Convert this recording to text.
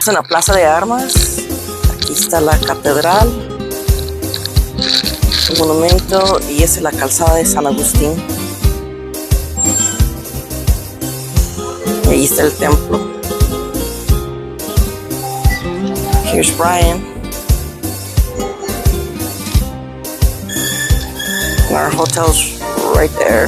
en la Plaza de Armas. Aquí está la catedral, un monumento, y esa es la calzada de San Agustín. Y ahí está el templo. Here's Brian. And our hotel's right there.